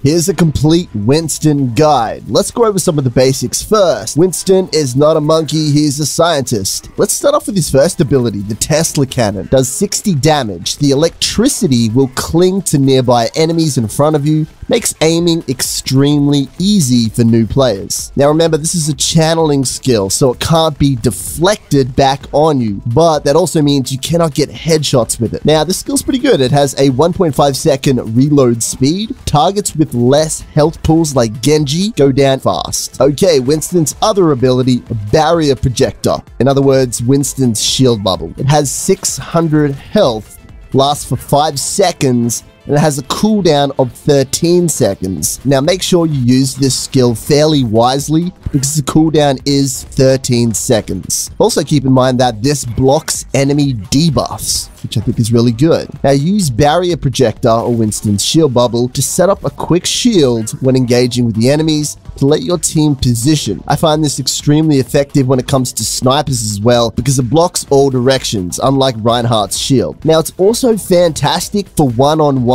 Here's a complete Winston guide. Let's go over some of the basics first. Winston is not a monkey, he's a scientist. Let's start off with his first ability, the Tesla Cannon. Does 60 damage. The electricity will cling to nearby enemies in front of you, makes aiming extremely easy for new players. Now remember, this is a channeling skill, so it can't be deflected back on you, but that also means you cannot get headshots with it. Now this skill's pretty good. It has a 1.5 second reload speed. Targets with less health pools like Genji go down fast. Okay, Winston's other ability, Barrier Projector. In other words, Winston's shield bubble. It has 600 health, lasts for 5 seconds, and it has a cooldown of 13 seconds. Now make sure you use this skill fairly wisely because the cooldown is 13 seconds. Also keep in mind that this blocks enemy debuffs, which I think is really good. Now use Barrier Projector or Winston's shield bubble to set up a quick shield when engaging with the enemies to let your team position. I find this extremely effective when it comes to snipers as well because it blocks all directions, unlike Reinhardt's shield. Now it's also fantastic for one-on-ones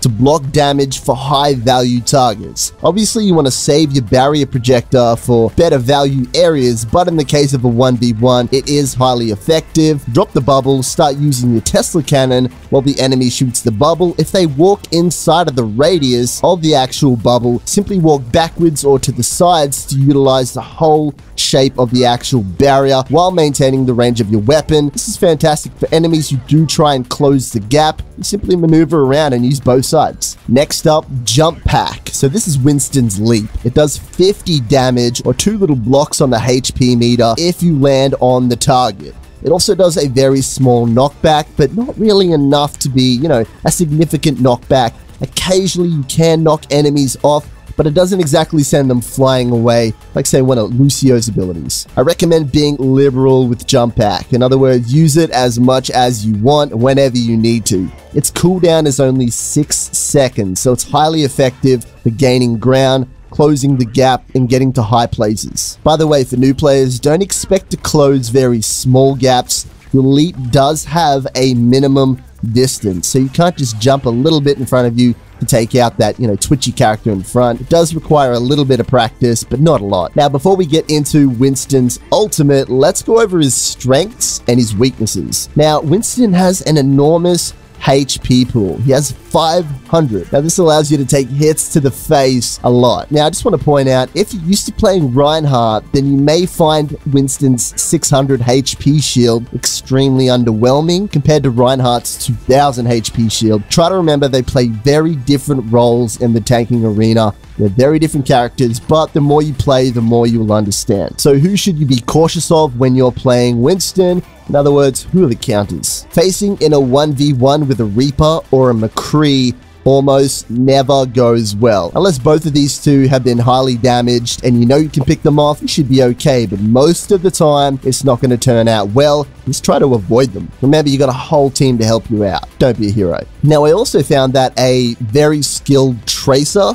to block damage for high value targets. Obviously you want to save your Barrier Projector for better value areas, but in the case of a 1v1 it is highly effective. Drop the bubble, start using your Tesla Cannon while the enemy shoots the bubble. If they walk inside of the radius of the actual bubble, simply walk backwards or to the sides to utilize the whole shape of the actual barrier while maintaining the range of your weapon. This is fantastic for enemies who do try and close the gap. You simply maneuver around and use both sides. Next up, Jump Pack. So this is Winston's Leap. It does 50 damage or 2 little blocks on the HP meter if you land on the target. It also does a very small knockback, but not really enough to be, a significant knockback. Occasionally you can knock enemies off, but it doesn't exactly send them flying away, like say one of Lucio's abilities. I recommend being liberal with Jump Pack. In other words, use it as much as you want, whenever you need to. Its cooldown is only 6 seconds, so it's highly effective for gaining ground, closing the gap, and getting to high places. By the way, for new players, don't expect to close very small gaps. Your leap does have a minimum distance, so you can't just jump a little bit in front of you to take out that, twitchy character in front. It does require a little bit of practice, but not a lot. Now, before we get into Winston's ultimate, let's go over his strengths and his weaknesses. Now, Winston has an enormous HP pool. He has 500. Now this allows you to take hits to the face a lot. Now I just want to point out, if you're used to playing Reinhardt, then you may find Winston's 600 HP shield extremely underwhelming compared to Reinhardt's 2000 HP shield. Try to remember they play very different roles in the tanking arena. They're very different characters, but the more you play, the more you will understand. So who should you be cautious of when you're playing Winston? In other words, who are the counters? Facing in a 1v1 with a Reaper or a McCree almost never goes well. Unless both of these two have been highly damaged and you can pick them off, you should be okay, but most of the time it's not going to turn out well. Just try to avoid them. Remember, you got a whole team to help you out. Don't be a hero. Now I also found that a very skilled Tracer,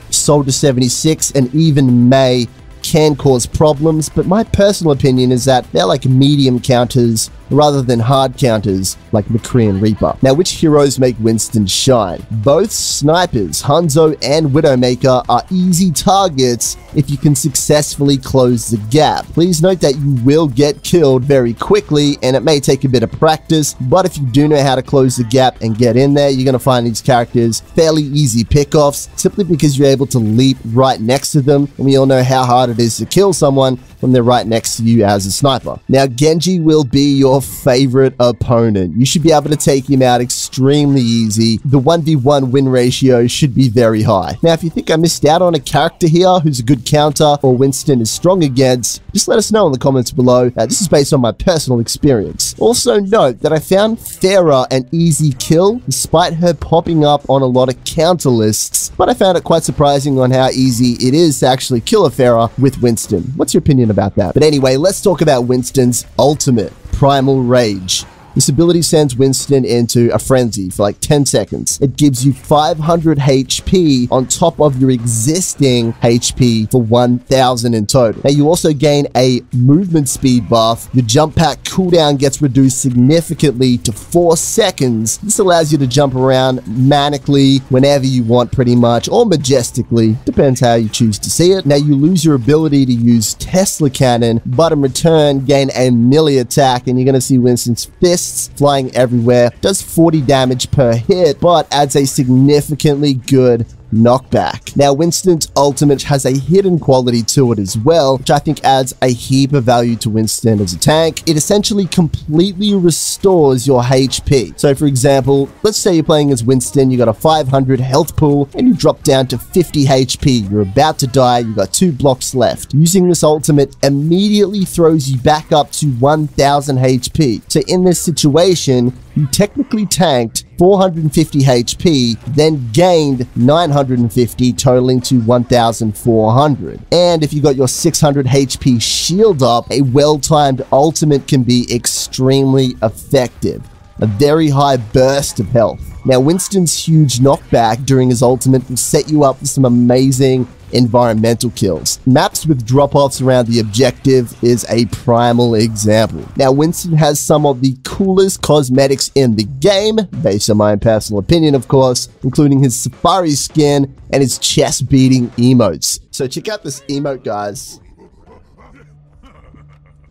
Soldier 76, and even Mei can cause problems, but my personal opinion is that they're like medium counters rather than hard counters like McCree and Reaper. Now, which heroes make Winston shine? Both snipers, Hanzo and Widowmaker, are easy targets if you can successfully close the gap. Please note that you will get killed very quickly and it may take a bit of practice, but if you do know how to close the gap and get in there, you're going to find these characters fairly easy pickoffs simply because you're able to leap right next to them, and we all know how hard it is to kill someone when they're right next to you as a sniper. Now, Genji will be your favorite opponent. You should be able to take him out extremely easy. The 1v1 win ratio should be very high. Now, if you think I missed out on a character here who's a good counter or Winston is strong against, just let us know in the comments below. This is based on my personal experience. Also note that I found Pharah an easy kill despite her popping up on a lot of counter lists, but I found it quite surprising on how easy it is to actually kill a Pharah with Winston. What's your opinion about that? But anyway, let's talk about Winston's ultimate, Primal Rage. This ability sends Winston into a frenzy for like 10 seconds. It gives you 500 HP on top of your existing HP for 1000 in total. Now you also gain a movement speed buff. Your jump pack cooldown gets reduced significantly to 4 seconds. This allows you to jump around manically whenever you want pretty much, or majestically, depends how you choose to see it. Now you lose your ability to use Tesla Cannon, but in return gain a melee attack, and you're going to see Winston's fists flying everywhere. Does 40 damage per hit, but adds a significantly good knockback. Now Winston's ultimate has a hidden quality to it as well, which I think adds a heap of value to Winston as a tank. It essentially completely restores your HP. So for example, let's say you're playing as Winston, you got a 500 health pool and you drop down to 50 HP. You're about to die, you got 2 blocks left. Using this ultimate immediately throws you back up to 1000 HP. So in this situation, you technically tanked 450 HP, then gained 950, totaling to 1400. And if you got your 600 HP shield up, a well-timed ultimate can be extremely effective. A very high burst of health. Now Winston's huge knockback during his ultimate will set you up for some amazing environmental kills. Maps with drop-offs around the objective is a primal example. Now Winston has some of the coolest cosmetics in the game, based on my own personal opinion of course, including his safari skin and his chest-beating emotes. So check out this emote, guys.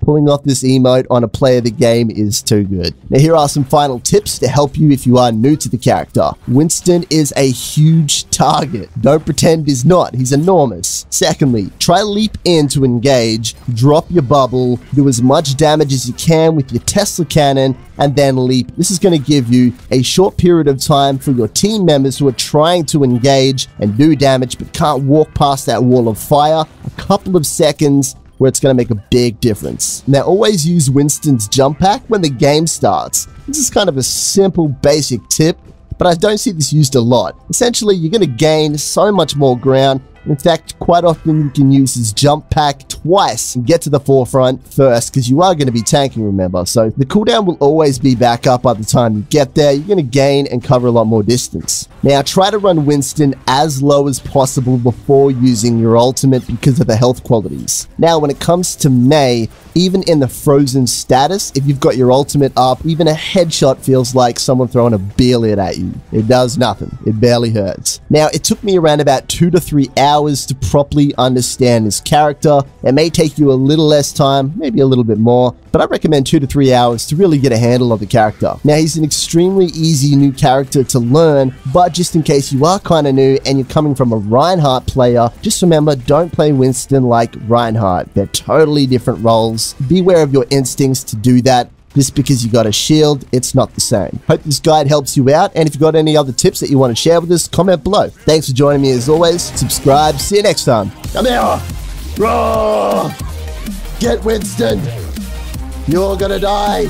Pulling off this emote on a player of the game is too good. Now here are some final tips to help you if you are new to the character. Winston is a huge target. Don't pretend he's not. He's enormous. Secondly, try leap in to engage, drop your bubble, do as much damage as you can with your Tesla Cannon, and then leap. This is going to give you a short period of time for your team members who are trying to engage and do damage but can't walk past that wall of fire. A couple of seconds where it's going to make a big difference. Now always use Winston's jump pack when the game starts. This is kind of a simple basic tip, but I don't see this used a lot. Essentially, you're going to gain so much more ground. In fact, quite often you can use his jump pack twice and get to the forefront first, because you are going to be tanking, remember. So the cooldown will always be back up by the time you get there. You're going to gain and cover a lot more distance. Now try to run Winston as low as possible before using your ultimate because of the health qualities. Now when it comes to Mei, even in the frozen status, if you've got your ultimate up, even a headshot feels like someone throwing a beer at you. It does nothing. It barely hurts. Now it took me around about 2 to 3 hours to properly understand this character. It may take you a little less time, maybe a little bit more, but I recommend 2 to 3 hours to really get a handle of the character. Now he's an extremely easy new character to learn, but just in case you are kind of new and you're coming from a Reinhardt player, just remember, don't play Winston like Reinhardt. They're totally different roles. Beware of your instincts to do that. Just because you got a shield, it's not the same. Hope this guide helps you out, and if you've got any other tips that you want to share with us, comment below. Thanks for joining me as always. Subscribe. See you next time. Come here! Roar! Get Winston! You're gonna die!